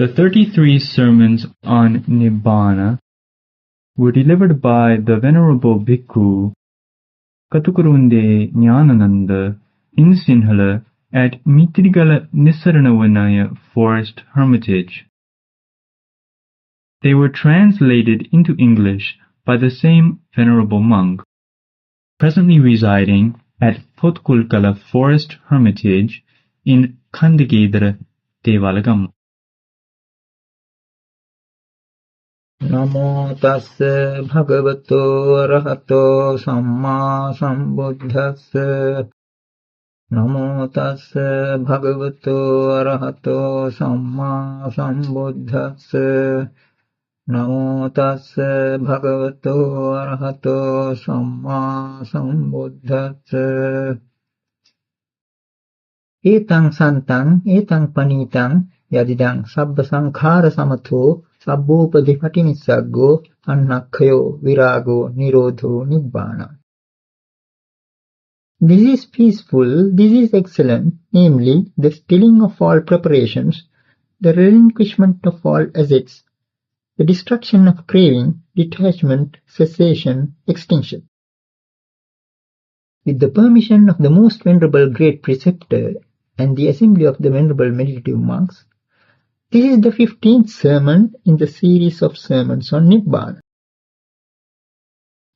The 33 sermons on Nibbāna were delivered by the Venerable Bhikkhu Kaṭukurunde Ñāṇananda in Sinhala at Mitrigala Nissaranavanaya Forest Hermitage. They were translated into English by the same Venerable monk, presently residing at Potkulkala Forest Hermitage in Kandagedara, Devalagam. Namo tassa bhagavato arahato samma sambuddhassa. Namo tassa bhagavato arahato samma sambuddhassa. Namo tassa bhagavato arahato samma sambuddhassa. Etang santang etang panitang yadidang sabba sankhara samatho sabbopadi nissaggo annakhayo virago nirodho nibbāna. This is peaceful, this is excellent, namely the stilling of all preparations, the relinquishment of all assets, the destruction of craving, detachment, cessation, extinction. With the permission of the most venerable great preceptor and the assembly of the venerable meditative monks, this is the 15th sermon in the series of sermons on Nibbāna.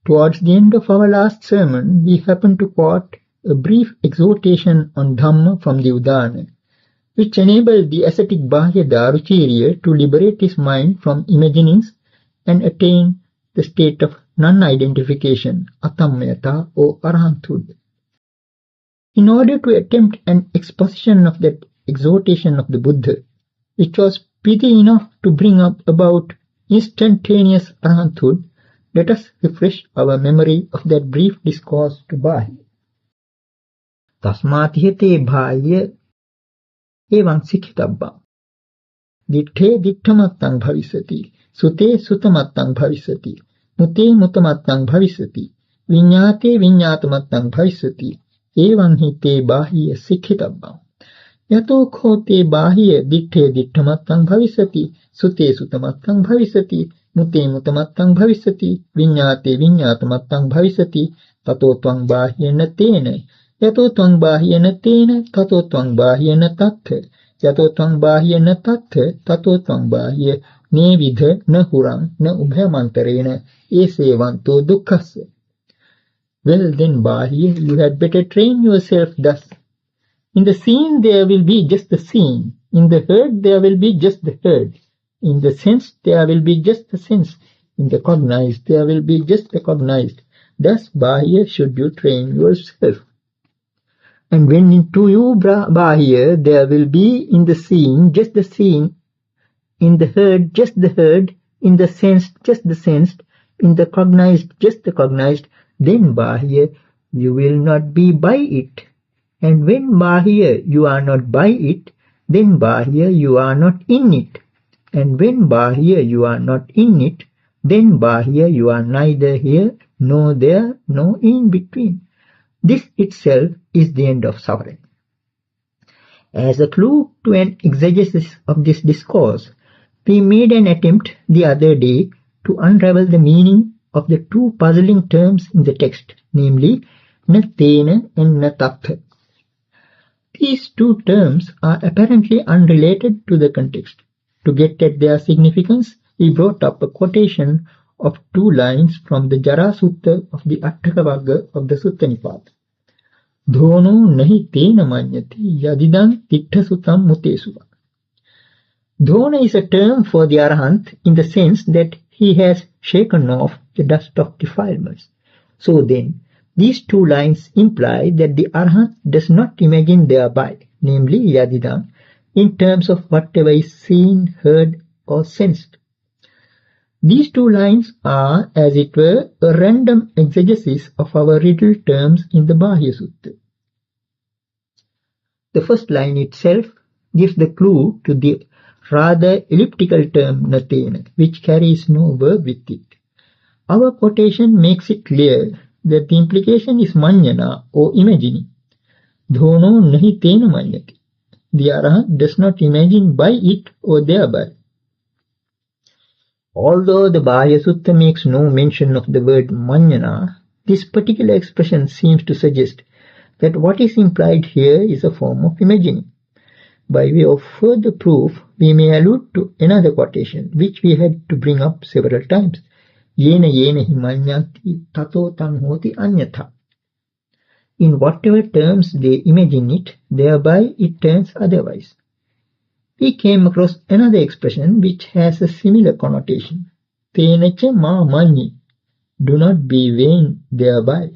Towards the end of our last sermon, we happened to quote a brief exhortation on Dhamma from the Udana, which enabled the ascetic Bahya Daruchirya to liberate his mind from imaginings and attain the state of non-identification, atammayata or arahanthood. In order to attempt an exposition of that exhortation of the Buddha, which was pithy enough to bring about instantaneous arahanthood, let us refresh our memory of that brief discourse to Bahya. Tasmatihate bhāya evaṁ sikkhitabbaṁ. Ditthe ditthamattam bhavisati, sute sutamattam bhavisati, mute mutamattam bhavisati, viññāte viññātamattam bhavisati, evaṁ hi te bāhya sikkhitabbaṁ. Yato kho te bāhya ditthe ditthamattam bhavisati, sute sutamattam bhavisati, mute mutamattam bhavisati, viññāte viññātamattam bhavisati, tato tvang bāhyena tena. Yato tvang bāhyena tena, tato tvang bāhyena tattha. Yato tvang bāhyena tattha, tato tvang bāhya ne vidha na hurang na ubhayamantarena esevanto dukkhassa. Well then, Bahya, you had better train yourself thus. In the seen there will be just the seen. In the heard there will be just the heard. In the sensed there will be just the sensed. In the cognized there will be just the cognized. Thus, Bahya, should you train yourself. And when into you, Bahya, there will be in the seen just the seen, in the heard just the heard, in the sensed just the sensed, in the cognized just the cognized, then, Bahya, you will not be by it. And when, Bahya, you are not by it, then, Bahya, you are not in it. And when, Bahya, you are not in it, then, Bahya, you are neither here, nor there, nor in between. This itself is the end of suffering. As a clue to an exegesis of this discourse, we made an attempt the other day to unravel the meaning of the two puzzling terms in the text, namely, na tena and na tattha. These two terms are apparently unrelated to the context. To get at their significance, we brought up a quotation of two lines from the Jara Sutta of the Atthakavagga of the Sutta Nipāta. Dhono nahi tena manyati yadidam tiṭṭhasutam mutesuva. Dhona is a term for the Arahant in the sense that he has shaken off the dust of defilements. So then, these two lines imply that the Arahant does not imagine thereby, namely yadidam, in terms of whatever is seen, heard or sensed. These two lines are, as it were, a random exegesis of our riddled terms in the Bahya Sutta. The first line itself gives the clue to the rather elliptical term natena, which carries no verb with it. Our quotation makes it clear that the implication is manyana or imagining. Dhono nahi tena manyati. the Arahant does not imagine by it or thereby. Although the Bahya Sutta makes no mention of the word Ñāṇana, this particular expression seems to suggest that what is implied here is a form of imagining. By way of further proof, we may allude to another quotation which we had to bring up several times. Yena yena hi manyati tato tan hoti anyatha. In whatever terms they imagine it, thereby it turns otherwise. We came across another expression which has a similar connotation. Tenecha ma mani. Do not be vain thereby.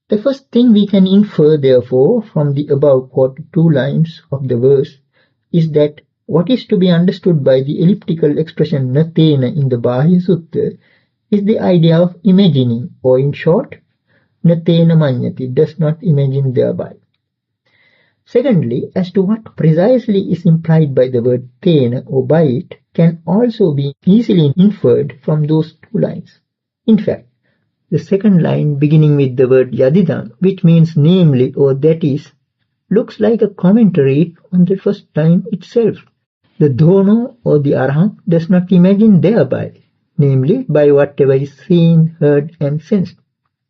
The first thing we can infer, therefore, from the above quoted 2 lines of the verse is that what is to be understood by the elliptical expression natena in the Bahya Sutta is the idea of imagining, or in short, natena manyati, does not imagine thereby. Secondly, as to what precisely is implied by the word tena or by it can also be easily inferred from those 2 lines. In fact, the second line beginning with the word yadidan, which means namely or that is, looks like a commentary on the first line itself. The Dhono or the Arahant does not imagine thereby, namely by whatever is seen, heard and sensed.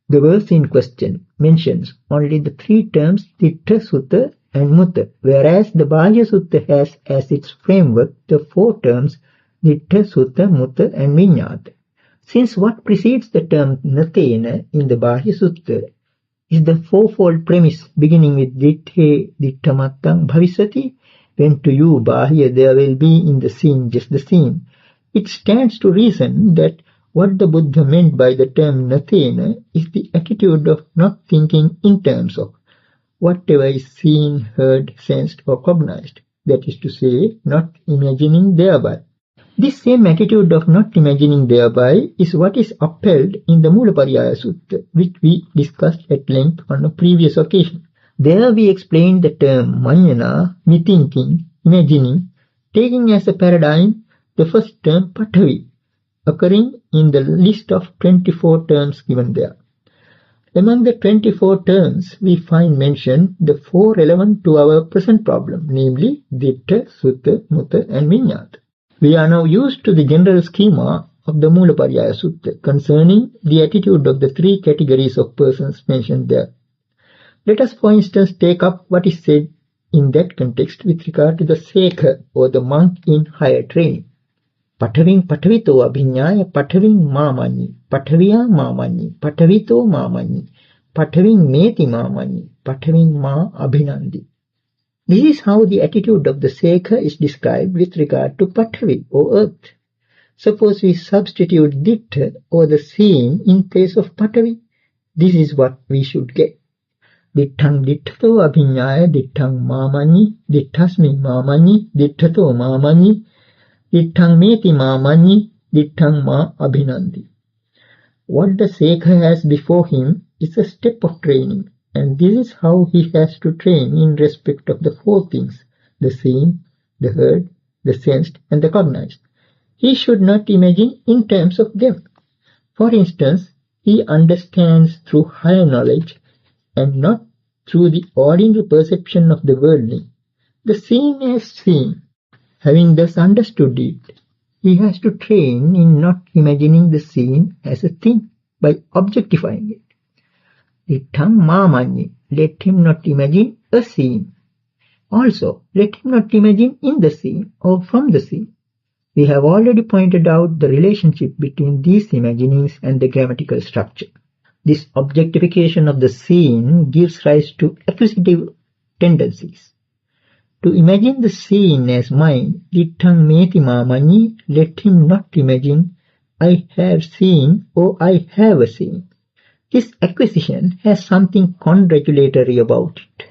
The verse in question mentions only the 3 terms Dittha, Sutta and Mutta, whereas the Bahya Sutta has as its framework the 4 terms Dittha, Sutta, Mutta and Viññāta. Since what precedes the term natena in the Bahya Sutta is the 4-fold premise beginning with Ditthe Dittamattang Bhavisati, when to you Bahya there will be in the seen just the same, it stands to reason that what the Buddha meant by the term natena is the attitude of not thinking in terms of whatever is seen, heard, sensed or cognized, that is to say, not imagining thereby. This same attitude of not imagining thereby is what is upheld in the Mūlapariyaya Sutta, which we discussed at length on a previous occasion. There we explained the term Ñāṇana, me-thinking, imagining, taking as a paradigm the first term Patavi, occurring in the list of 24 terms given there. Among the 24 terms, we find mentioned the 4 relevant to our present problem, namely Dittha, Sutta, Mutta and Viññāta. We are now used to the general schema of the Mūlapariyaya Sutta concerning the attitude of the 3 categories of persons mentioned there. Let us, for instance, take up what is said in that context with regard to the Sekha or the monk in higher training. Pataving patavito abhiññāya pataving māmañi, pataviya māmañi, patavito māmañi, pataving meti māmañi, pataving mā abhinandi. This is how the attitude of the Sekha is described with regard to Patavi or earth. Suppose we substitute Dittha or the seen in place of Patavi. This is what we should get. Ditthaṃ ditthato abhiññāya ditthaṃ māmañi, ditthaṃ māmañi, ditthato māmañi, ditthaṃ meti māmañi, ditthaṃ mā abhinandi. What the Sekha has before him is a step of training. And this is how he has to train in respect of the 4 things, the seen, the heard, the sensed and the cognized. He should not imagine in terms of them. For instance, he understands through higher knowledge and not through the ordinary perception of the worldling. The seen as seen. Having thus understood it, he has to train in not imagining the seen as a thing by objectifying it. Ditthaṃ māmañi, let him not imagine a scene. Also, let him not imagine in the scene or from the scene. We have already pointed out the relationship between these imaginings and the grammatical structure. This objectification of the scene gives rise to acquisitive tendencies. To imagine the scene as mine, Ditthaṃ meti māmañi, let him not imagine I have seen or I have a seen. This acquisition has something congratulatory about it.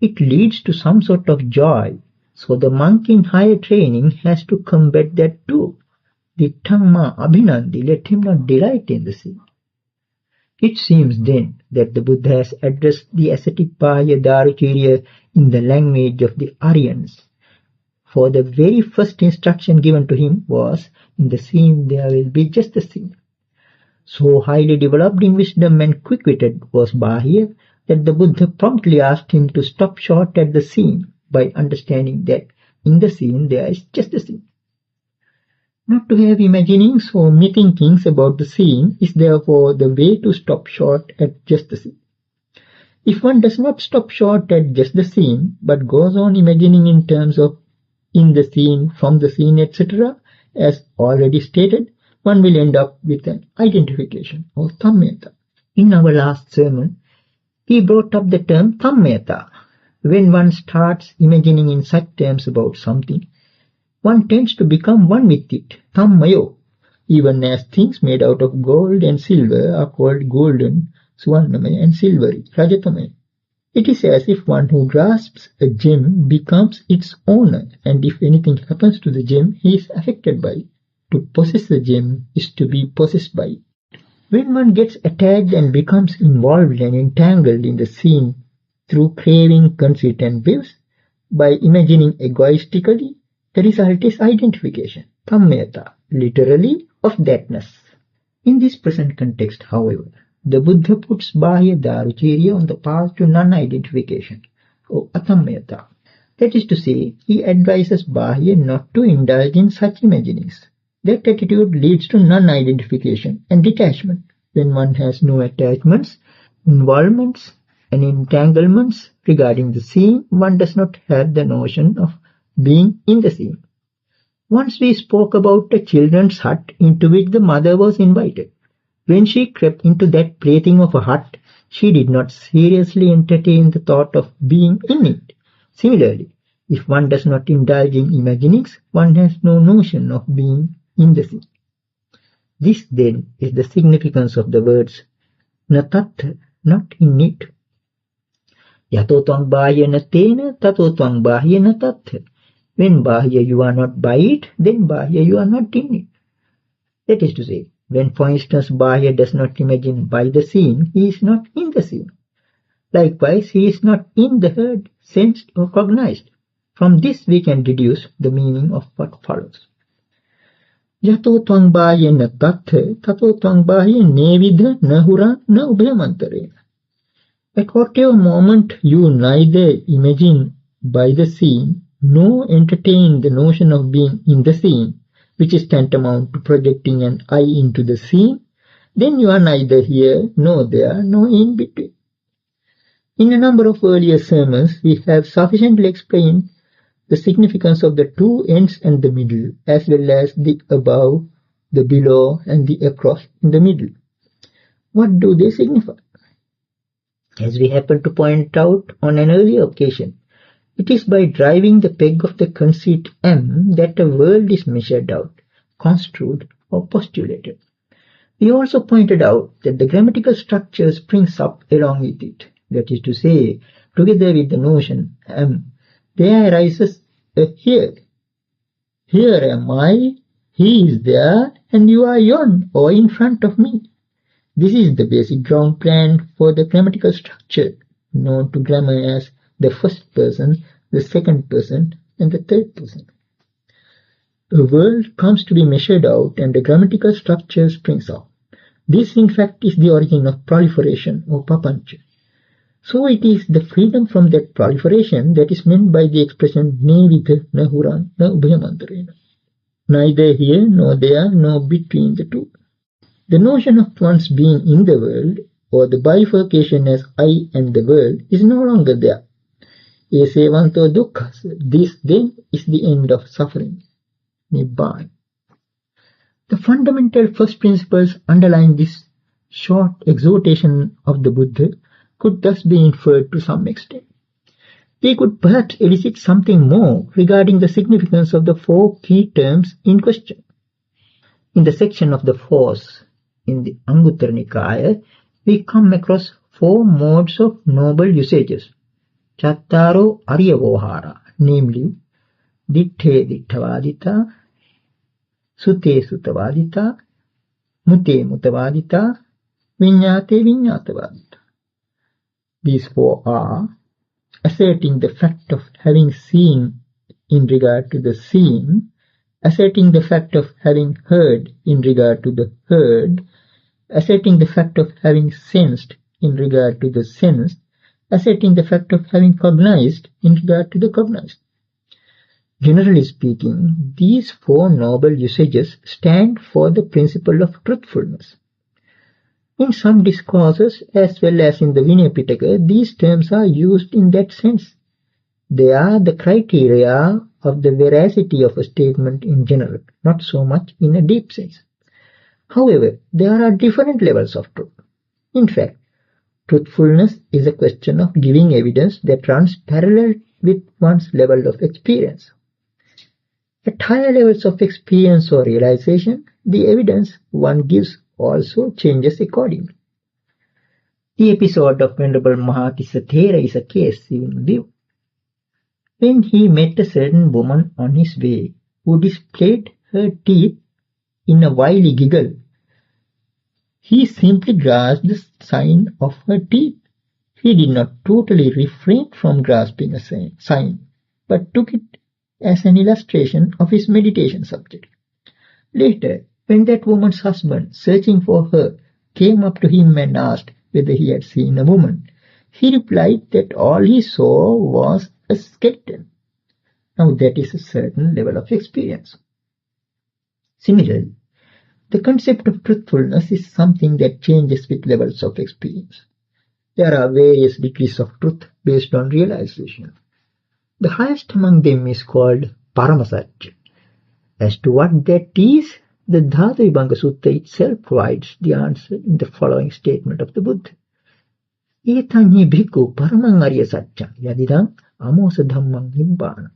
It leads to some sort of joy, so the monk in higher training has to combat that too. Ditthaṃ mā abhinandi, let him not delight in the scene. It seems then that the Buddha has addressed the ascetic Bahya Dharacharya in the language of the Aryans. For the very first instruction given to him was, in the scene there will be just the scene. So highly developed in wisdom and quick-witted was Bahya that the Buddha promptly asked him to stop short at the scene by understanding that in the seen there is just the seen. Not to have imaginings or methinkings about the seen is therefore the way to stop short at just the seen. If one does not stop short at just the seen, but goes on imagining in terms of in the seen, from the seen, etc., as already stated, one will end up with an identification or thammeta. In our last sermon, we brought up the term thammeta. When one starts imagining in such terms about something, one tends to become one with it, thammayo, even as things made out of gold and silver are called golden, suvarnamaya, and silvery, rajatamaya. It is as if one who grasps a gem becomes its owner, and if anything happens to the gem, he is affected by it. To possess the gem is to be possessed by it. When one gets attached and becomes involved and entangled in the scene through craving, conceit, and whims, by imagining egoistically, the result is identification, thammeta, literally of thatness. In this present context, however, the Buddha puts Bahya Daruchirya on the path to non-identification, or athammeta. That is to say, he advises Bahya not to indulge in such imaginings. That attitude leads to non-identification and detachment. When one has no attachments, involvements, and entanglements regarding the scene, one does not have the notion of being in the scene. Once we spoke about a children's hut into which the mother was invited. When she crept into that plaything of a hut, she did not seriously entertain the thought of being in it. Similarly, if one does not indulge in imaginings, one has no notion of being in the scene. This then is the significance of the words natatha, not in it. Yato tvang bahya natena, tato tvang bahya natatha. When bahya you are not by it, then bahya you are not in it. That is to say, when for instance bahya does not imagine by the scene, he is not in the scene. Likewise, he is not in the heard, sensed or cognized. From this we can deduce the meaning of what follows. Yato tvang bahya natatha, tato tvang bahya nevidha nahura na ubhayamantarena. At whatever moment you neither imagine by the scene, nor entertain the notion of being in the scene, which is tantamount to projecting an I into the scene, then you are neither here, nor there, nor in between. In a number of earlier sermons, we have sufficiently explained the significance of the two ends and the middle, as well as the above, the below, and the across in the middle. What do they signify? As we happened to point out on an earlier occasion, it is by driving the peg of the conceit M that a world is measured out, construed, or postulated. We also pointed out that the grammatical structure springs up along with it. That is to say, together with the notion M, there arises a here. Here am I, he is there, and you are yon, or in front of me. This is the basic ground plan for the grammatical structure, known to grammar as the first person, the second person, and the third person. The world comes to be measured out and the grammatical structure springs up. This in fact is the origin of proliferation or papancha. So it is the freedom from that proliferation that is meant by the expression nevidha nahuran na ubhayamantarena. Neither here, nor there, nor between the two. The notion of one's being in the world, or the bifurcation as I and the world, is no longer there. Esevanto dukkha. This then is the end of suffering. Nibbāna. The fundamental first principles underlying this short exhortation of the Buddha could thus be inferred to some extent. We could perhaps elicit something more regarding the significance of the four key terms in question. In the section of the force in the Anguttara Nikāya, we come across four modes of noble usages. Chattaro Arya-Vohara, namely Ditthe Ditthavadita, Sute Sutavadita, Mute Mutavadita, Viññāte Viññātavadita. These four are asserting the fact of having seen in regard to the seen, asserting the fact of having heard in regard to the heard, asserting the fact of having sensed in regard to the sensed, asserting the fact of having cognized in regard to the cognized. Generally speaking, these four noble usages stand for the principle of truthfulness. In some discourses, as well as in the Vinaya Pitaka, these terms are used in that sense. They are the criteria of the veracity of a statement in general, not so much in a deep sense. However, there are different levels of truth. In fact, truthfulness is a question of giving evidence that runs parallel with one's level of experience. At higher levels of experience or realization, the evidence one gives also changes accordingly. The episode of Venerable Mahātissa Thera is a case in view. When he met a certain woman on his way who displayed her teeth in a wily giggle, he simply grasped the sign of her teeth. He did not totally refrain from grasping a sign, but took it as an illustration of his meditation subject. Later, when that woman's husband, searching for her, came up to him and asked whether he had seen a woman, he replied that all he saw was a skeleton. Now that is a certain level of experience. Similarly, the concept of truthfulness is something that changes with levels of experience. There are various degrees of truth based on realization. The highest among them is called Paramasatya. As to what that is, the Dhatu Vibhanga Sutta itself provides the answer in the following statement of the Buddha. Etanhi bhikkhu paramang arya satyam yadidam amosa dhammam Nibbāna.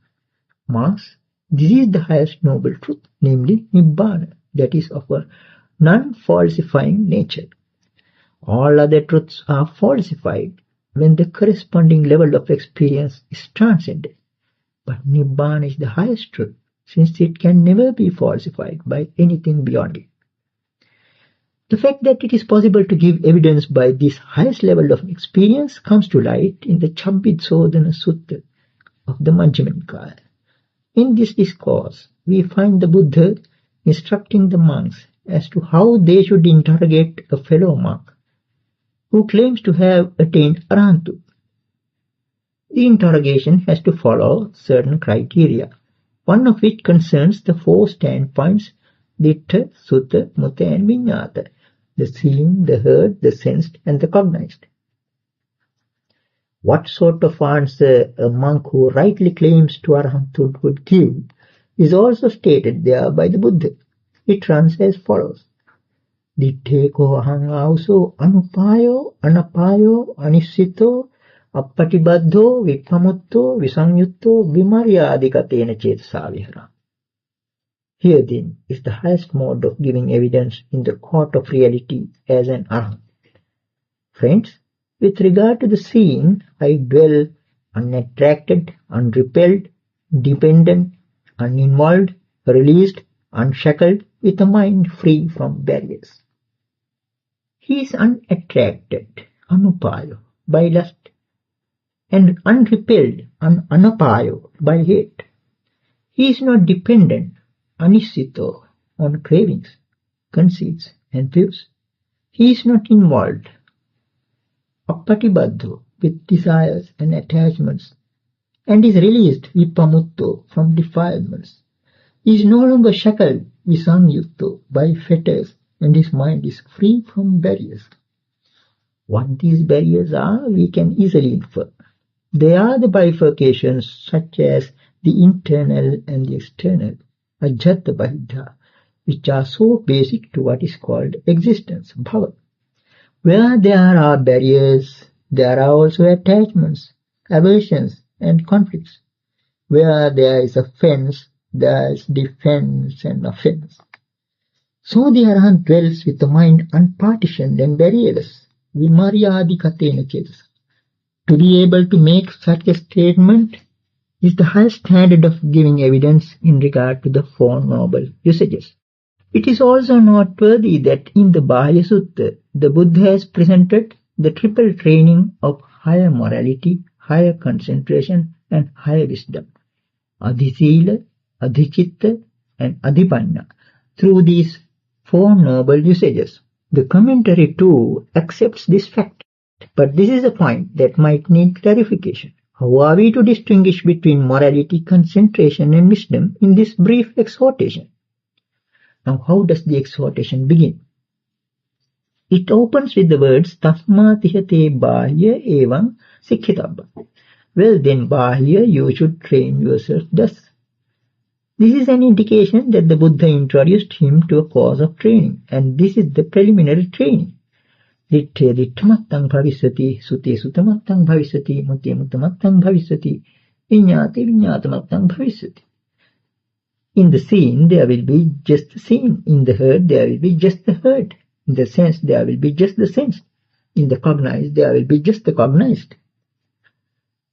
Mass, this is the highest noble truth, namely Nibbāna, that is of a non-falsifying nature. All other truths are falsified when the corresponding level of experience is transcended. But Nibbāna is the highest truth, since it can never be falsified by anything beyond it. The fact that it is possible to give evidence by this highest level of experience comes to light in the Chabbitsodana Sutta of the Majjhima Nikāya. In this discourse, we find the Buddha instructing the monks as to how they should interrogate a fellow monk who claims to have attained Arahanthood. The interrogation has to follow certain criteria, one of which concerns the four standpoints Diṭṭha, Sutta, Mutta and Viññāta, the seen, the heard, the sensed and the cognized. What sort of answer a monk who rightly claims to Arahanthood would give is also stated there by the Buddha. It runs as follows. Diṭṭheko ahang āuso anupayo, anapayo, anissito, appatibaddho, vipamutto, visamyutto, vimaryādikatena cetasa vihara. Here then is the highest mode of giving evidence in the court of reality as an arahant. Friends, with regard to the seen, I dwell unattracted, unrepelled, dependent, uninvolved, released, unshackled, with a mind free from barriers. He is unattracted, anupayo, by lust, and unrepelled, anapayo, by hate. He is not dependent, anissito, on cravings, conceits, and views. He is not involved, appatibaddho, with desires and attachments, and is released, vipamutto, from defilements. He is no longer shackled, visamyutto, by fetters, and his mind is free from barriers. What these barriers are, we can easily infer. They are the bifurcations such as the internal and the external, ajjata bahiddha, which are so basic to what is called existence, bhava. Where there are barriers, there are also attachments, aversions, and conflicts. Where there is a fence, there is defense and offense. So the Arahant dwells with the mind unpartitioned and barrierless, vimaryādikatena cetasa. To be able to make such a statement is the highest standard of giving evidence in regard to the Four Noble Usages. It is also noteworthy that in the Bāhya Sutta, the Buddha has presented the triple training of higher morality, higher concentration, and higher wisdom, adhisīla, adhicitta, and adhipanna, through these Four Noble Usages. The commentary too accepts this fact. But this is a point that might need clarification. How are we to distinguish between morality, concentration and wisdom in this brief exhortation? Now, how does the exhortation begin? It opens with the words Tasma tihate bahya evam sikkhitabba. Well then, bahya, you should train yourself thus. This is an indication that the Buddha introduced him to a course of training, and this is the preliminary training. Ditte dittamattang bhavisati, sute sutamattang bhavisati, mute mutamattang bhavisati, viññāti viññātamattang bhavisati. In the seen, there will be just the seen. In the heard, there will be just the heard. In the sense, there will be just the sense. In the cognized, there will be just the cognized.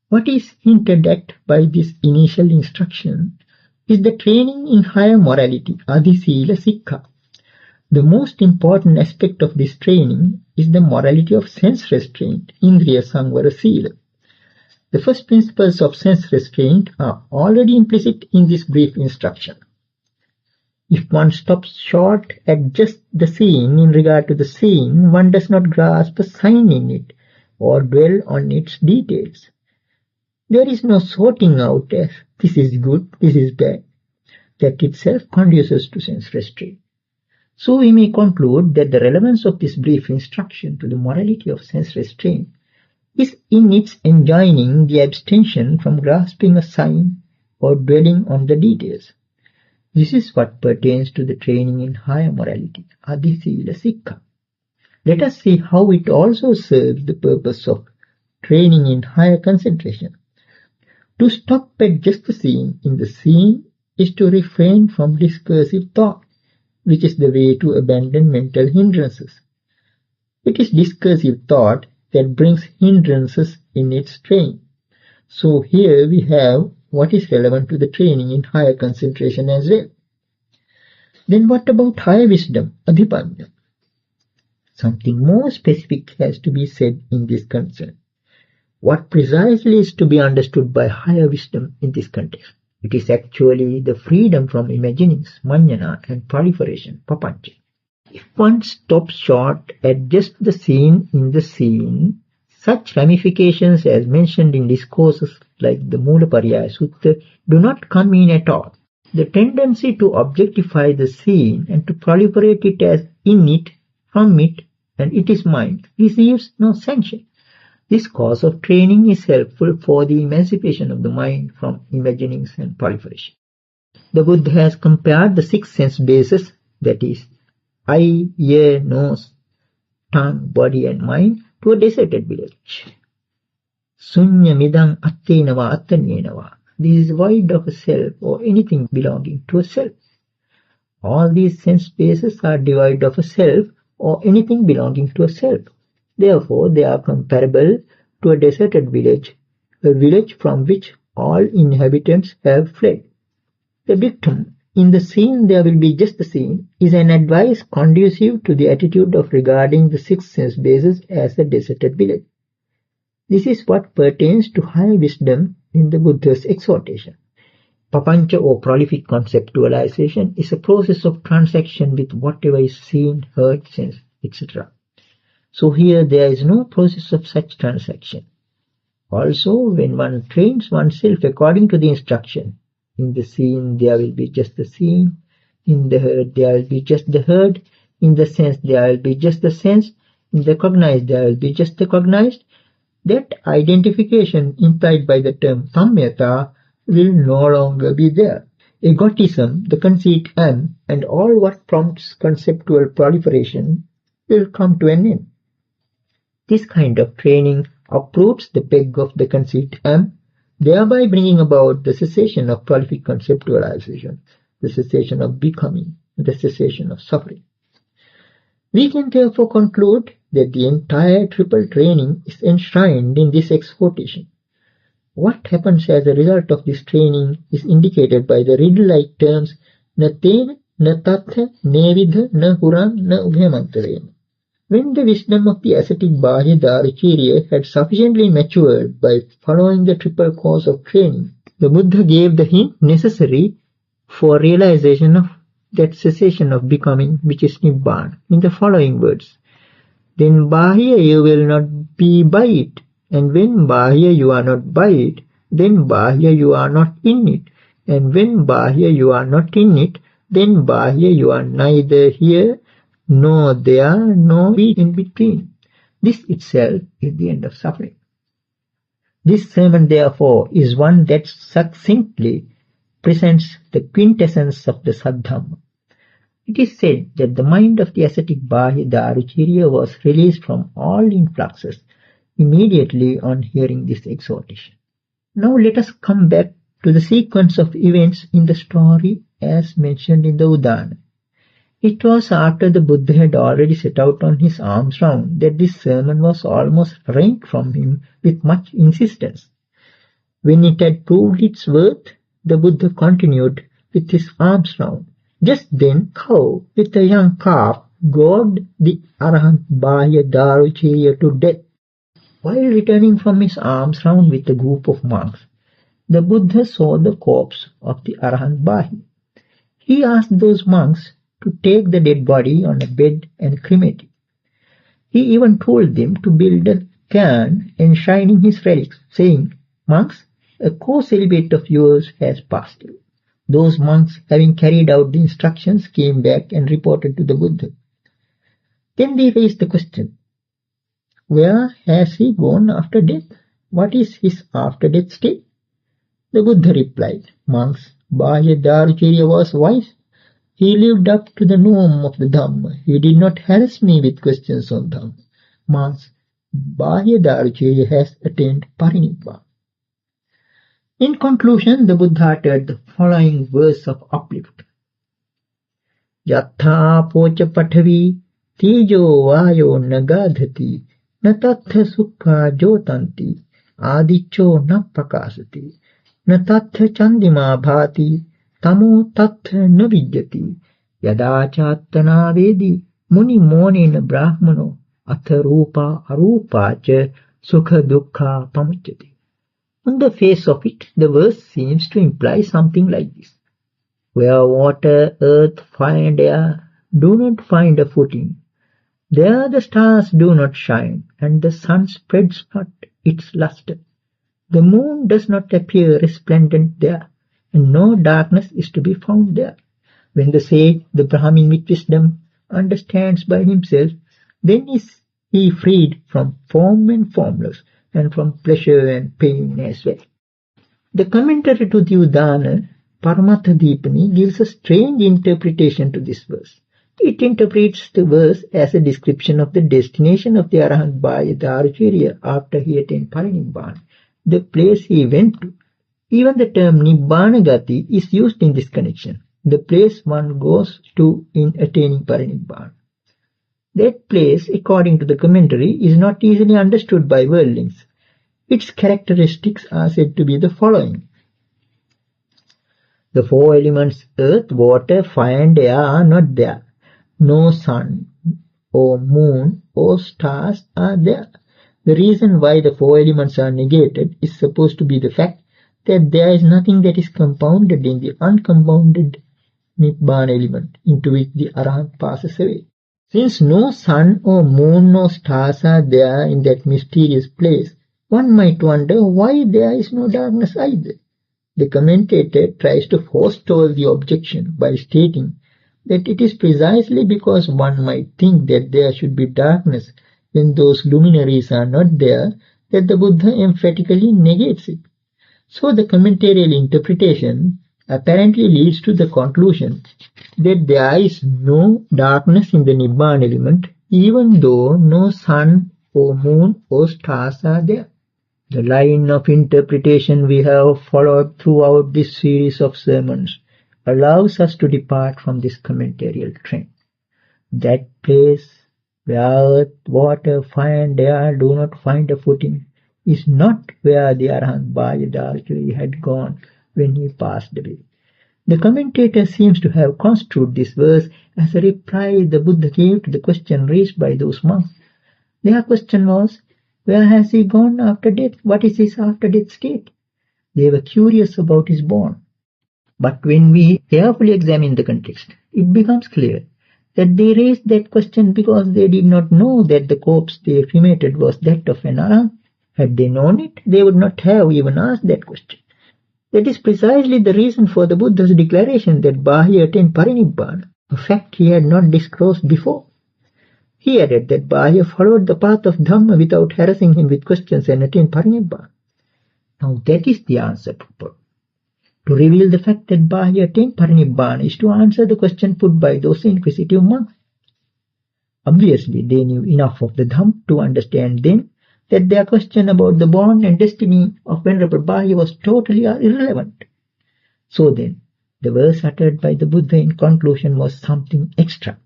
What is hinted at by this initial instruction is the training in higher morality, adhi-sīla sikkha. The most important aspect of this training is the morality of sense restraint, indriya samvara sīla. The first principles of sense restraint are already implicit in this brief instruction. If one stops short at just the seen in regard to the seen, one does not grasp a sign in it or dwell on its details. There is no sorting out as this is good, this is bad. That itself conduces to sense restraint. So we may conclude that the relevance of this brief instruction to the morality of sense restraint is in its enjoining the abstention from grasping a sign or dwelling on the details. This is what pertains to the training in higher morality, adhi-sīla sikkha. Let us see how it also serves the purpose of training in higher concentration. To stop at just the seen in the seen is to refrain from discursive thought, which is the way to abandon mental hindrances. It is discursive thought that brings hindrances in its train. So here we have what is relevant to the training in higher concentration as well. Then what about higher wisdom, adhipanya? Something more specific has to be said in this concern. What precisely is to be understood by higher wisdom in this context? It is actually the freedom from imaginings, manjana and proliferation, papancha. If one stops short at just the seen in the seen, such ramifications as mentioned in discourses like the Mūlapariyaya Sutta do not come in at all. The tendency to objectify the seen and to proliferate it as in it, from it, and it is mine, receives no sanction. This course of training is helpful for the emancipation of the mind from imaginings and proliferation. The Buddha has compared the 6 sense bases, that is, eye, ear, nose, tongue, body and mind, to a deserted village. Sunya midang attenava attanyenava. This is void of a self or anything belonging to a self. All these sense bases are devoid of a self or anything belonging to a self. Therefore, they are comparable to a deserted village, a village from which all inhabitants have fled. The dictum, in the seen there will be just the seen, is an advice conducive to the attitude of regarding the 6 sense bases as a deserted village. This is what pertains to high wisdom in the Buddha's exhortation. Papancha or prolific conceptualization is a process of transaction with whatever is seen, heard, sensed, etc. So here there is no process of such transaction. Also, when one trains oneself according to the instruction, in the seen there will be just the seen, in the heard there will be just the heard, in the sense there will be just the sense, in the cognized there will be just the cognized, that identification implied by the term sammyata will no longer be there. Egotism, the conceit and all what prompts conceptual proliferation will come to an end. This kind of training uproots the peg of the conceit thereby bringing about the cessation of prolific conceptualization, the cessation of becoming, the cessation of suffering. We can therefore conclude that the entire triple training is enshrined in this exhortation. What happens as a result of this training is indicated by the riddle-like terms na tena, na tatha, ne vidha, na huram, na ubhayamantarena. When the wisdom of the ascetic Bahya Dharacharya had sufficiently matured by following the triple course of training, the Buddha gave the hint necessary for realization of that cessation of becoming which is Nibbāna in the following words. then Bahya you will not be by it. And when Bahya you are not by it, then Bahya you are not in it. And when Bahya you are not in it, then Bahya you are neither here nor there nor in between. This itself is the end of suffering. This sermon, therefore, is one that succinctly presents the quintessence of the Saddhamma. It is said that the mind of the ascetic Bahya Daruchirya was released from all influxes immediately on hearing this exhortation. Now let us come back to the sequence of events in the story as mentioned in the Udana. It was after the Buddha had already set out on his alms round that this sermon was almost wrung from him with much insistence. When it had proved its worth, the Buddha continued with his alms round. Just then, cow with a young calf gored the Arahant Bahya Daruchirya to death. While returning from his alms round with a group of monks, the Buddha saw the corpse of the Arahant Bahya. He asked those monks to take the dead body on a bed and cremate it. He even told them to build a cairn enshrining his relics, saying, "Monks, a co-celibate of yours has passed away." Those monks, having carried out the instructions, came back and reported to the Buddha. Then they raised the question, where has he gone after death? What is his after-death state? The Buddha replied, "Monks, Bahya Daruchirya was wise. He lived up to the norm of the Dhamma. He did not harass me with questions on Dhamma. Monks, Bahya Daruchirya has attained Parinibbāna." In conclusion, the Buddha uttered the following verse of uplift. Yatha pocha pathavi tejo vayo nagadhati natatha sukha jotanti adicho na prakasati natatha chandima bhati tamo tatha na vidyati yada chattana vedi muni monena brahmano atha rupa arupa cha sukha dukkha pamuchyati. On the face of it, the verse seems to imply something like this. Where water, earth, fire and air do not find a footing, there the stars do not shine, and the sun spreads not its lustre. The moon does not appear resplendent there, and no darkness is to be found there. When the sage, the Brahmin with wisdom, understands by himself, then is he freed from form and formless, and from pleasure and pain as well. The commentary to the Udana, Paramatthadipani, gives a strange interpretation to this verse. It interprets the verse as a description of the destination of the Arahant Bahya Daruchirya after he attained Parinibbāna, the place he went to. Even the term Nibbāna Gati is used in this connection, the place one goes to in attaining Parinibbāna. That place, according to the commentary, is not easily understood by worldlings. Its characteristics are said to be the following. The four elements, earth, water, fire and air, are not there. No sun or moon or stars are there. The reason why the four elements are negated is supposed to be the fact that there is nothing that is compounded in the uncompounded Nibbāna element into which the Arahant passes away. Since no sun or moon or stars are there in that mysterious place, one might wonder why there is no darkness either. The commentator tries to forestall the objection by stating that it is precisely because one might think that there should be darkness when those luminaries are not there that the Buddha emphatically negates it. So the commentarial interpretation apparently leads to the conclusion that there is no darkness in the Nibbāna element even though no sun or moon or stars are there. The line of interpretation we have followed throughout this series of sermons allows us to depart from this commentarial trend. That place where earth, water, fire and air do not find a footing is not where the Arahant Bahya Daruchirya had gone when he passed away. The commentator seems to have construed this verse as a reply the Buddha gave to the question raised by those monks. Their question was, where has he gone after death? What is his after-death state? They were curious about his born. But when we carefully examine the context, it becomes clear that they raised that question because they did not know that the corpse they cremated was that of an arahant. Had they known it, they would not have even asked that question. That is precisely the reason for the Buddha's declaration that Bahya attained parinibbāna, a fact he had not disclosed before. He added that Bahya followed the path of Dhamma without harassing him with questions and attained parinibbāna. Now that is the answer proper. To reveal the fact that Bahya attained parinibbāna is to answer the question put by those inquisitive monks. Obviously, they knew enough of the Dhamma to understand then that their question about the born and destiny of Venerable Bahya was totally irrelevant. So then, the verse uttered by the Buddha in conclusion was something extra.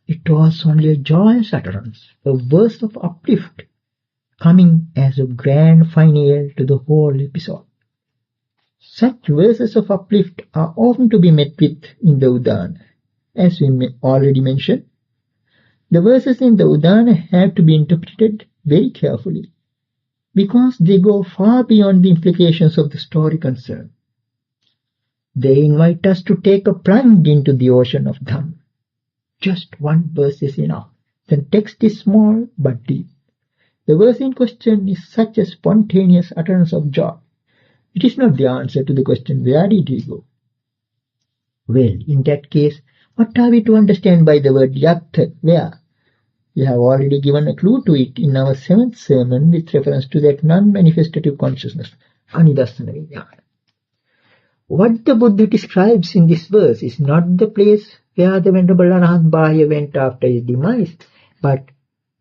It was only a joyous utterance, a verse of uplift, coming as a grand finale to the whole episode. Such verses of uplift are often to be met with in the Udana. As we already mentioned, the verses in the Udana have to be interpreted very carefully, because they go far beyond the implications of the story concerned. They invite us to take a plunge into the ocean of Dhamma. Just one verse is enough. The text is small but deep. The verse in question is such a spontaneous utterance of joy. It is not the answer to the question, where did he go? Well, in that case, what are we to understand by the word yattha, where? We have already given a clue to it in our 7th sermon with reference to that non-manifestative consciousness, anidassana vijnana. What the Buddha describes in this verse is not the place where the Venerable Arahant Bahya went after his demise, but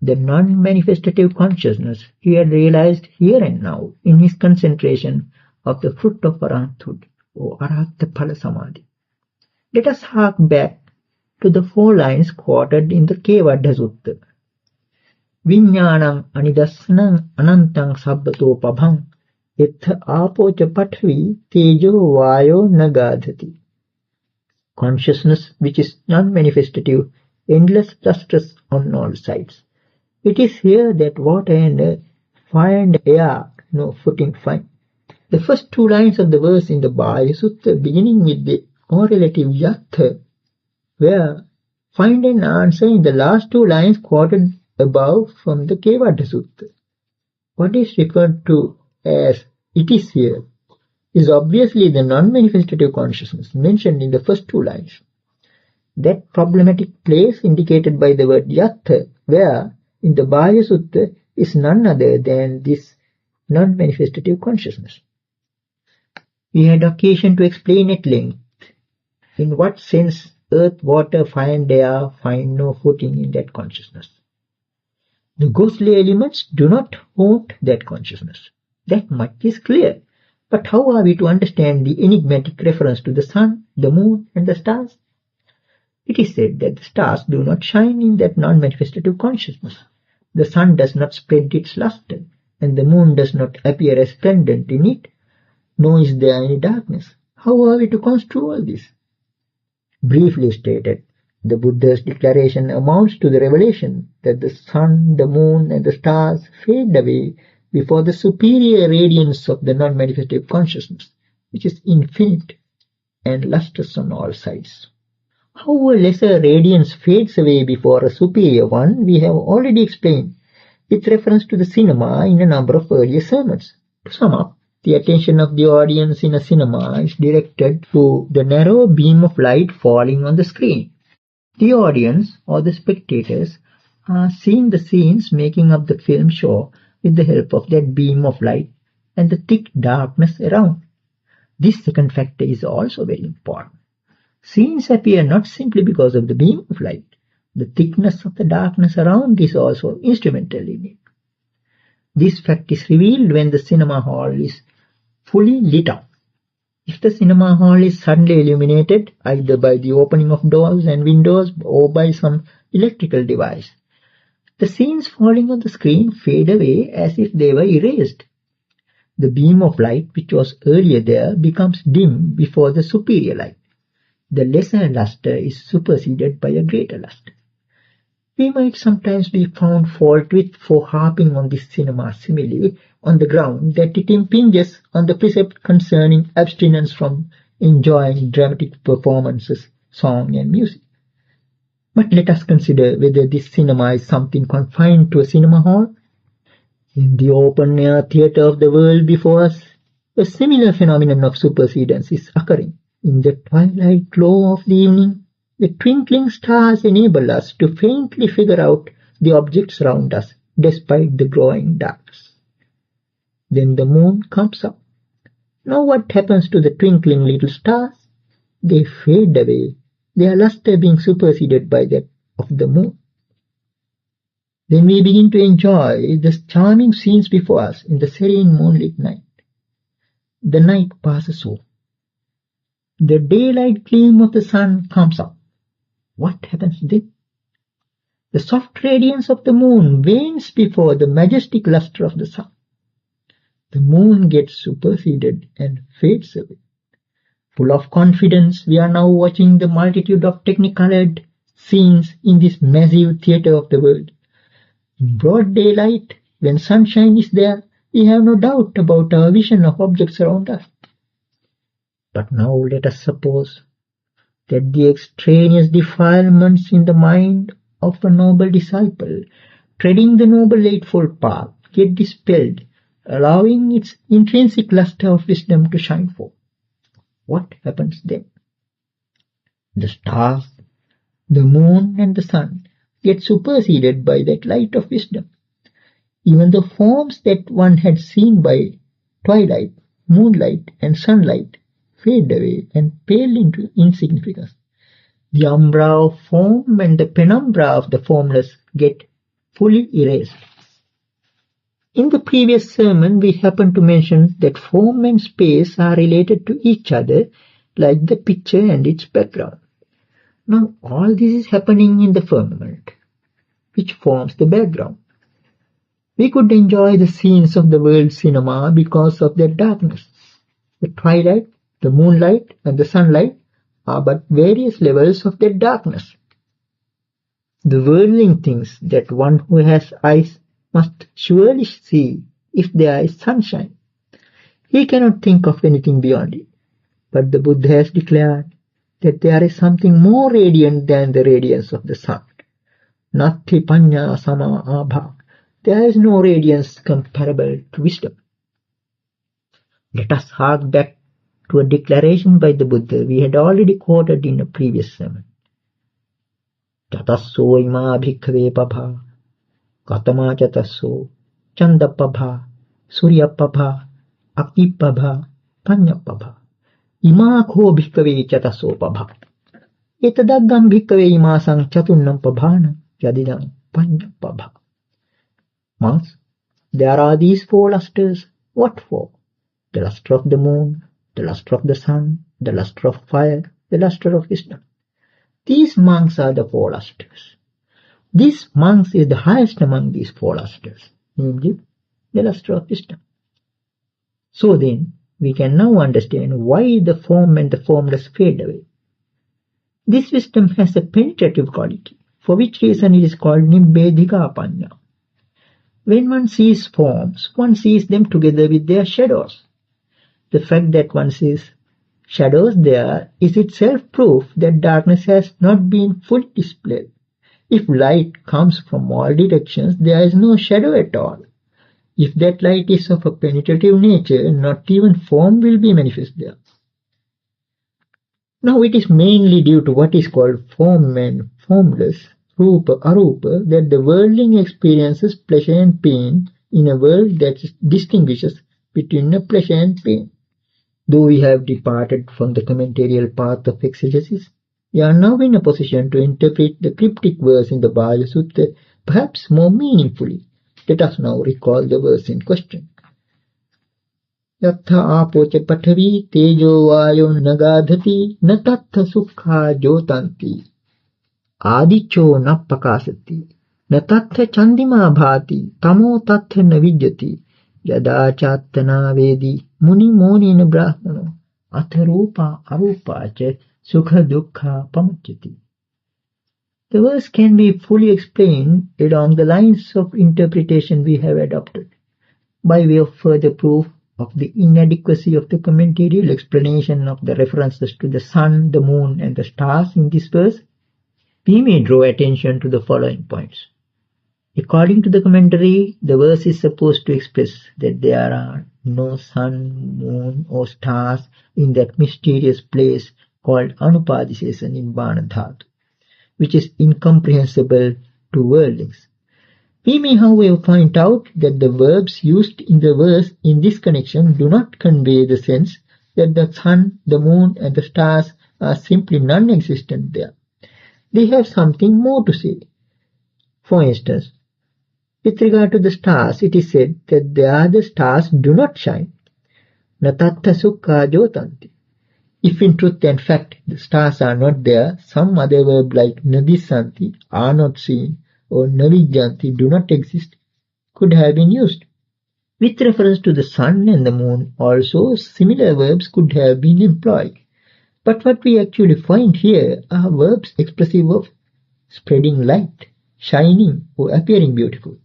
the non-manifestative consciousness he had realized here and now in his concentration of the fruit of arahanthood, or arahatta phala samadhi. Let us hark back to the 4 lines quoted in the Kevadda Sutta. Viññāṇaṃ anidassanaṃ anantang sabbato pabhaṃ yatha āpoca paṭhavi tejo vāyo nagadhati. Consciousness, which is non-manifestative, endless, lustrous on all sides. It is here that water and earth, fire and air, no footing find. The first 2 lines of the verse in the Bahya Sutta, beginning with the correlative yattha, where find an answer in the last 2 lines quoted above from the Kevadda Sutta. What is referred to as it is here is obviously the non-manifestative consciousness mentioned in the first 2 lines. That problematic place indicated by the word yattha, where in the Bahya Sutta, is none other than this non-manifestative consciousness. We had occasion to explain at length in what sense earth, water, fire and air find no footing in that consciousness. The ghostly elements do not haunt that consciousness. That much is clear. But how are we to understand the enigmatic reference to the sun, the moon and the stars? It is said that the stars do not shine in that non-manifestative consciousness. The sun does not spread its luster, and the moon does not appear resplendent in it, nor is there any darkness. How are we to construe all this? Briefly stated, the Buddha's declaration amounts to the revelation that the sun, the moon and the stars fade away before the superior radiance of the non-manifestative consciousness, which is infinite and lustrous on all sides. How a lesser radiance fades away before a superior one, we have already explained with reference to the cinema in a number of earlier sermons. To sum up, the attention of the audience in a cinema is directed to the narrow beam of light falling on the screen. The audience, or the spectators, are seeing the scenes making up the film show with the help of that beam of light and the thick darkness around. This second factor is also very important. Scenes appear not simply because of the beam of light. The thickness of the darkness around is also instrumental in it. This fact is revealed when the cinema hall is fully lit up. If the cinema hall is suddenly illuminated, either by the opening of doors and windows or by some electrical device, the scenes falling on the screen fade away as if they were erased. The beam of light which was earlier there becomes dim before the superior light. The lesser luster is superseded by a greater luster. We might sometimes be found fault with for harping on this cinema simile on the ground that it impinges on the precept concerning abstinence from enjoying dramatic performances, song and music. But let us consider whether this cinema is something confined to a cinema hall. In the open-air theatre of the world before us, a similar phenomenon of supersedence is occurring. In the twilight glow of the evening, the twinkling stars enable us to faintly figure out the objects around us despite the growing darkness. Then the moon comes up. Now what happens to the twinkling little stars? They fade away, their luster being superseded by that of the moon. Then we begin to enjoy the charming scenes before us in the serene moonlit night. The night passes over. The daylight gleam of the sun comes up. What happens then? The soft radiance of the moon wanes before the majestic luster of the sun. The moon gets superseded and fades away. Full of confidence, we are now watching the multitude of technicolored scenes in this massive theatre of the world. In broad daylight, when sunshine is there, we have no doubt about our vision of objects around us. But now let us suppose that the extraneous defilements in the mind of a noble disciple treading the Noble Eightfold Path get dispelled, allowing its intrinsic luster of wisdom to shine forth. What happens then? The stars, the moon and the sun get superseded by that light of wisdom. Even the forms that one had seen by twilight, moonlight and sunlight fade away and pale into insignificance. The umbra of form and the penumbra of the formless get fully erased. In the previous sermon, we happened to mention that form and space are related to each other like the picture and its background. Now all this is happening in the firmament, which forms the background. We could enjoy the scenes of the world cinema because of their darkness. The twilight, the moonlight and the sunlight are but various levels of their darkness. The worldling things that one who has eyes must surely see if there is sunshine. He cannot think of anything beyond it. But the Buddha has declared that there is something more radiant than the radiance of the sun. Natti panya sama abha. There is no radiance comparable to wisdom. Let us hark back to a declaration by the Buddha we had already quoted in a previous sermon. Tatasso ima bhikkhave pabha, katama chatasso, chandapabha, suryapabha, akipabha, panyapabha. Ima kho bhikkhave chatasso pabha. Etadaggam bhikkhave imasang chatunnam pabhana, yadidam panyapabha. Monks, there are these four lusters. What for? The luster of the moon, the luster of the sun, the luster of fire, the luster of wisdom. These monks are the four lusters. This monks is the highest among these four lusters, namely the luster of wisdom. So then, we can now understand why the form and the formless fade away. This wisdom has a penetrative quality, for which reason it is called Nibbāna panya. When one sees forms, one sees them together with their shadows. The fact that one sees shadows there is itself proof that darkness has not been fully displayed. If light comes from all directions, there is no shadow at all. If that light is of a penetrative nature, not even form will be manifest there. Now it is mainly due to what is called form and formless, rupa, arupa, that the worldling experiences pleasure and pain in a world that distinguishes between a pleasure and pain. Though we have departed from the commentarial path of exegesis, we are now in a position to interpret the cryptic verse in the Bhāya Sutta perhaps more meaningfully. Let us now recall the verse in question. Yatha apocha pathavi tejo vayo nagadhati na tattha sukha jotanti adicho na pakasati na tattha chandima bhati tamo tattha na vidyati yada chattana vedi muni monina brahmano atharupa arupa cha sukha dukkha pamuchyati. The verse can be fully explained along the lines of interpretation we have adopted. By way of further proof of the inadequacy of the commentarial explanation of the references to the sun, the moon and the stars in this verse, We may draw attention to the following points. According to the commentary, the verse is supposed to express that there are no sun, moon or stars in that mysterious place called anupadisesa Nibbāna dhātu, which is incomprehensible to worldlings. We may, however, point out that the verbs used in the verse in this connection do not convey the sense that the sun, the moon and the stars are simply non-existent there. They have something more to say. For instance, with regard to the stars, it is said that there the stars do not shine. Natattha sukha jotanti. If in truth and fact the stars are not there, some other verb like nadissanti, are not seen, or navijjanti, do not exist, could have been used. With reference to the sun and the moon also, similar verbs could have been employed. But what we actually find here are verbs expressive of spreading light, shining or appearing beautiful.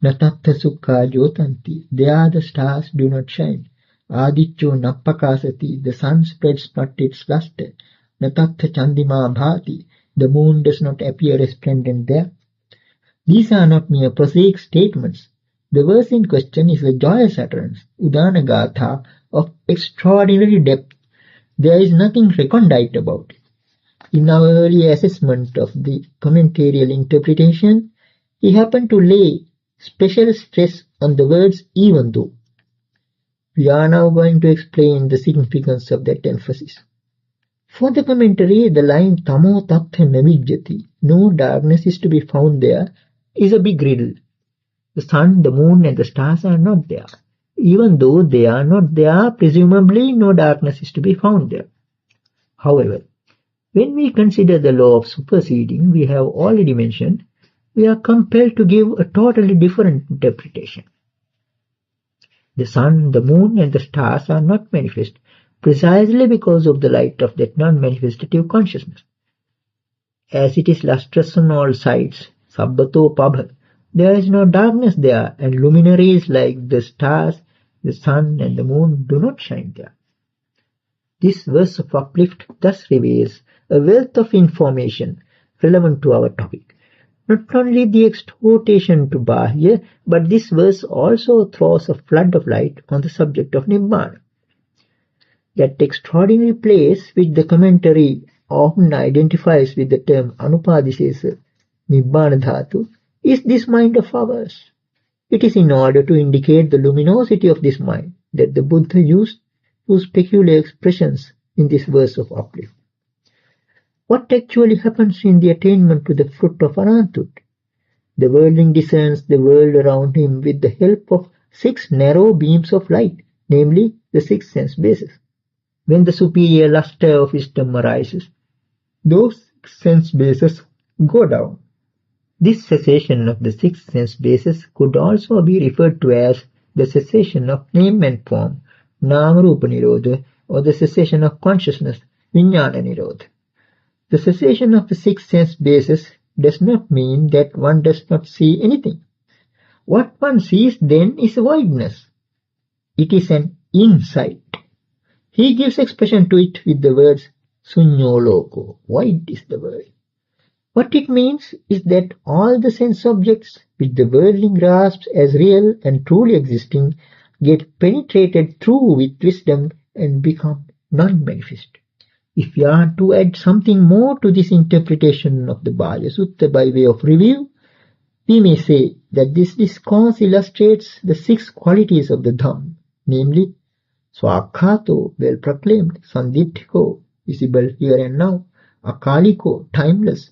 Natattha sukha jotanti, there the stars do not shine. Adityo nappakasati, the sun spreads not its luster. Natattha chandima bhati, the moon does not appear resplendent there. These are not mere prosaic statements. The verse in question is a joyous utterance, udana gatha, of extraordinary depth. There is nothing recondite about it. In our early assessment of the commentarial interpretation, he happened to lay special stress on the words even though. We are now going to explain the significance of that emphasis. For the commentary, the line tamo tattha navijjati, no darkness is to be found there, is a big riddle. The sun, the moon and the stars are not there. Even though they are not there, presumably no darkness is to be found there. However, when we consider the law of superseding we have already mentioned, we are compelled to give a totally different interpretation. The sun, the moon and the stars are not manifest precisely because of the light of that non-manifestative consciousness. As it is lustrous on all sides, sabbato pabha, there is no darkness there, and luminaries like the stars, the sun and the moon do not shine there. This verse of uplift thus reveals a wealth of information relevant to our topic. Not only the exhortation to Bahya, but this verse also throws a flood of light on the subject of Nibbāna. That extraordinary place which the commentary often identifies with the term anupadisesa Nibbāna dhātu is this mind of ours. It is in order to indicate the luminosity of this mind that the Buddha used those peculiar expressions in this verse of uplift. What actually happens in the attainment to the fruit of Arahanthood? The worldling discerns the world around him with the help of 6 narrow beams of light, namely the 6 sense bases. When the superior luster of wisdom arises, those 6 sense bases go down. This cessation of the 6 sense bases could also be referred to as the cessation of name and form, Nāma-rūpa nirodha, or the cessation of consciousness, Viññāna nirodha. The cessation of the 6 sense bases does not mean that one does not see anything. What one sees then is voidness. It is an insight. He gives expression to it with the words suñño loko, void is the word. What it means is that all the sense objects which the worldling grasps as real and truly existing get penetrated through with wisdom and become non-manifest. If we are to add something more to this interpretation of the Bāla Sutta by way of review, we may say that this discourse illustrates the 6 qualities of the Dhammā, namely Swākkhato, well proclaimed, Sanditthiko, visible here and now, Akaliko, timeless,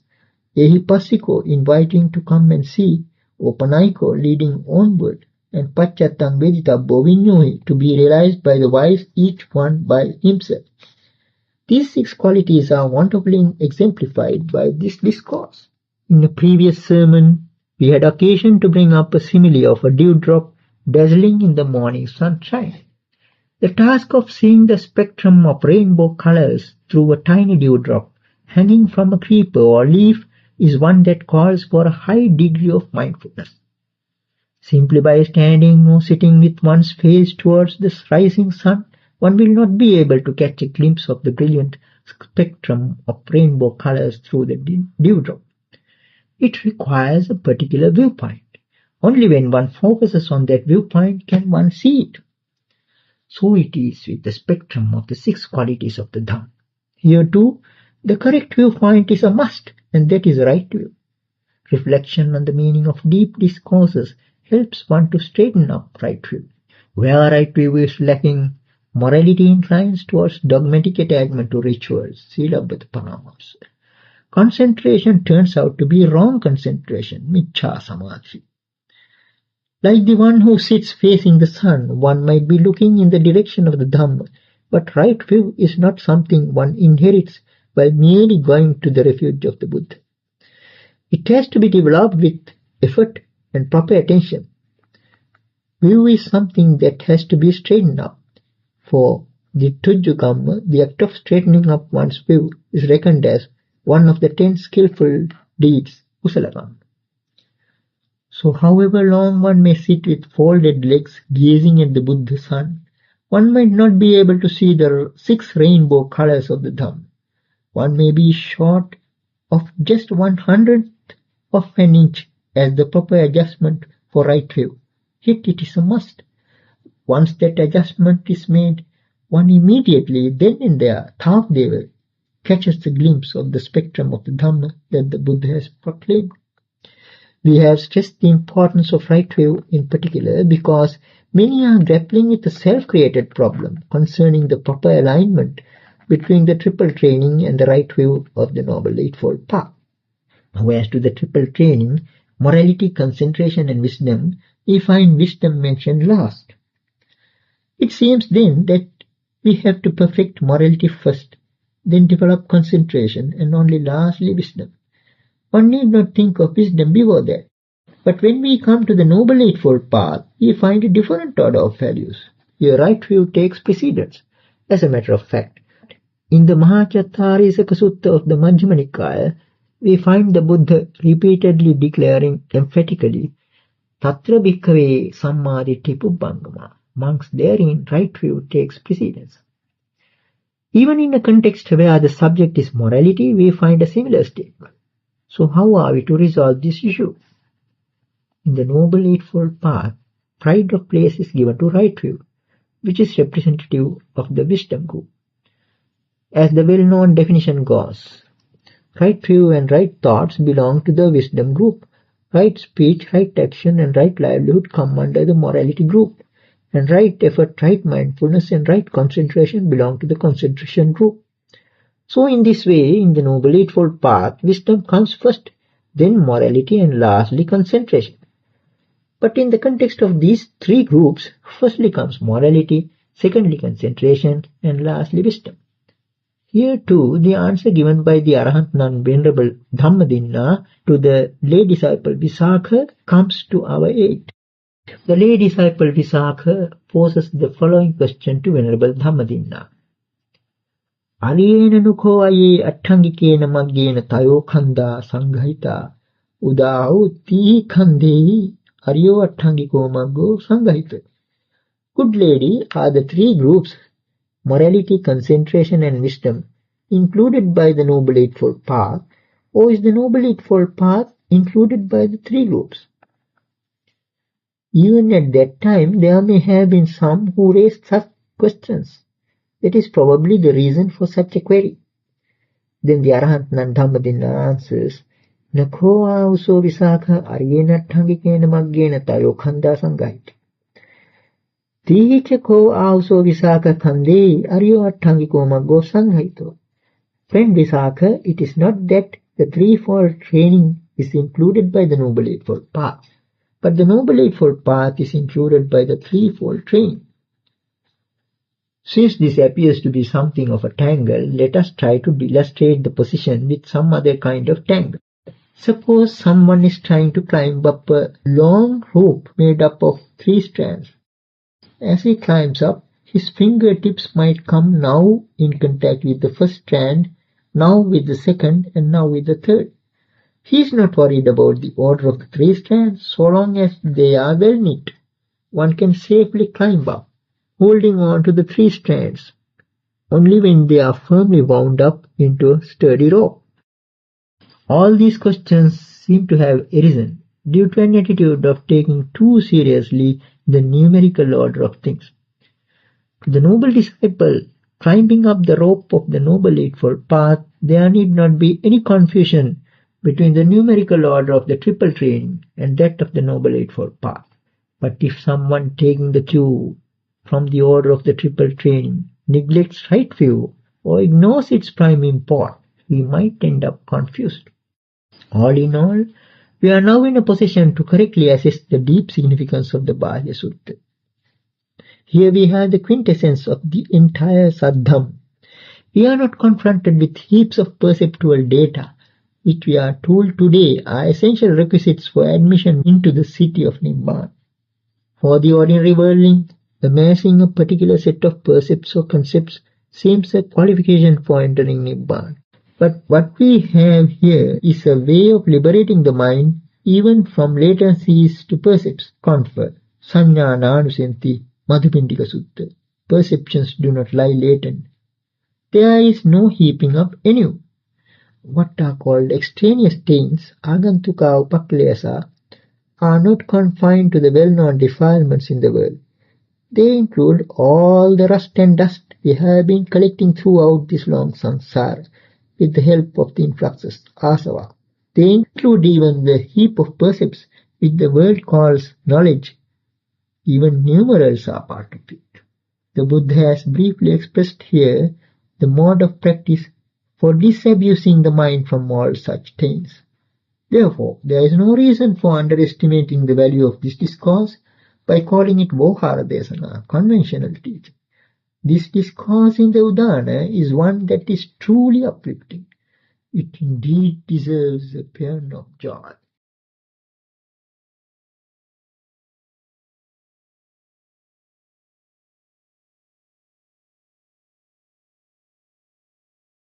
Ehipassiko, inviting to come and see, Opanayiko, leading onward, and Paccattam Veditabbo Viññohi, to be realized by the wise, each one by himself. These 6 qualities are wonderfully exemplified by this discourse. In a previous sermon, we had occasion to bring up a simile of a dewdrop dazzling in the morning sunshine. The task of seeing the spectrum of rainbow colors through a tiny dewdrop hanging from a creeper or leaf is one that calls for a high degree of mindfulness. Simply by standing or sitting with one's face towards the rising sun, one will not be able to catch a glimpse of the brilliant spectrum of rainbow colors through the dewdrop. It requires a particular viewpoint. Only when one focuses on that viewpoint can one see it. So it is with the spectrum of the 6 qualities of the Dhamma. Here too, the correct viewpoint is a must, and that is right view. Reflection on the meaning of deep discourses helps one to straighten up right view. Where right view is lacking, morality inclines towards dogmatic attachment to rituals. Silabbata Paramamsa. Concentration turns out to be wrong concentration, Miccha Samadhi. Like the one who sits facing the sun, one might be looking in the direction of the Dhamma, but right view is not something one inherits by merely going to the refuge of the Buddha. It has to be developed with effort and proper attention. View is something that has to be straightened up. For the Tujjukamma, the act of straightening up one's view is reckoned as one of the 10 skillful deeds, Kusalakamma. So however long one may sit with folded legs gazing at the Buddha sun, one might not be able to see the 6 rainbow colors of the Dhamma. One may be short of just 1/100th of an inch as the proper adjustment for right view. Yet it is a must. Once that adjustment is made, one immediately, then and there, Thāvdeva, catches the glimpse of the spectrum of the Dhamma that the Buddha has proclaimed. We have stressed the importance of right view in particular because many are grappling with the self-created problem concerning the proper alignment between the triple training and the right view of the Noble Eightfold Path. Whereas to the triple training, morality, concentration and wisdom, we find wisdom mentioned last. It seems then that we have to perfect morality first, then develop concentration and only lastly wisdom. One need not think of wisdom before that. But when we come to the Noble Eightfold Path, we find a different order of values. Here right view takes precedence. As a matter of fact, in the Mahācattarisaka Sutta of the Majjhima Nikāya, we find the Buddha repeatedly declaring emphatically, Tatra bhikkhave sammaditthi pubbangama. Monks therein right view takes precedence. Even in a context where the subject is morality, we find a similar statement. So how are we to resolve this issue? In the Noble Eightfold Path, pride of place is given to right view, which is representative of the wisdom group. As the well-known definition goes, right view and right thoughts belong to the wisdom group. Right speech, right action and right livelihood come under the morality group. And right effort, right mindfulness and right concentration belong to the concentration group. So in this way, in the Noble Eightfold Path, wisdom comes first, then morality and lastly concentration. But in the context of these 3 groups, firstly comes morality, secondly concentration and lastly wisdom. Here too, the answer given by the Arahant non-Venerable Dhammadinna to the lay disciple Visakha comes to our aid. The lay disciple Visakha poses the following question to Venerable Dhammadinna. Aliyena nukho aye attangikena maggena tayo khanda sanghita udau tihi khandehi aryo attangiko maggo sanghita. Good lady, are the 3 groups, morality, concentration and wisdom, included by the Noble Eightfold Path, or is the Noble Eightfold Path included by the 3 groups? Even at that time, there may have been some who raised such questions. That is probably the reason for such a query. Then the Arahant Dhammadinna answers, Nakho uso Visakha aryena thangikena maggena tayo khanda sanghita. Tihicha ko auso Visakha khande aryo attangiko maggo sanghito. Friend Visakha, it is not that the threefold training is included by the Noble Eightfold Path, but the Noble Eightfold Path is included by the threefold training. Since this appears to be something of a tangle, let us try to illustrate the position with some other kind of tangle. Suppose someone is trying to climb up a long rope made up of 3 strands. As he climbs up, his fingertips might come now in contact with the first strand, now with the second, and now with the third. He is not worried about the order of the 3 strands, so long as they are well knit. One can safely climb up, holding on to the 3 strands. only when they are firmly wound up into a sturdy rope. All these questions seem to have arisen due to an attitude of taking too seriously the numerical order of things. To the noble disciple climbing up the rope of the Noble Eightfold Path, there need not be any confusion between the numerical order of the triple training and that of the Noble Eightfold Path. But if someone taking the cue from the order of the triple training neglects right view or ignores its prime import, he might end up confused. All in all, we are now in a position to correctly assess the deep significance of the Bāhya Sutta. Here we have the quintessence of the entire Saddham. We are not confronted with heaps of perceptual data, which we are told today are essential requisites for admission into the city of Nibbāna. For the ordinary worldling, amassing a particular set of percepts or concepts seems a qualification for entering Nibbāna. But what we have here is a way of liberating the mind even from latencies to percepts. Confer, Ñāṇananda, Madhupindika Sutta. Perceptions do not lie latent. There is no heaping up anew. What are called extraneous taints, agantuka upaklayasa, are not confined to the well-known defilements in the world. They include all the rust and dust we have been collecting throughout this long samsara with the help of the influxes asava. They include even the heap of percepts which the world calls knowledge. Even numerals are part of it. The Buddha has briefly expressed here the mode of practice for disabusing the mind from all such taints. Therefore, there is no reason for underestimating the value of this discourse by calling it Vohara Desana, conventional teaching. This discourse in the Udana is one that is truly uplifting. It indeed deserves a paean of joy.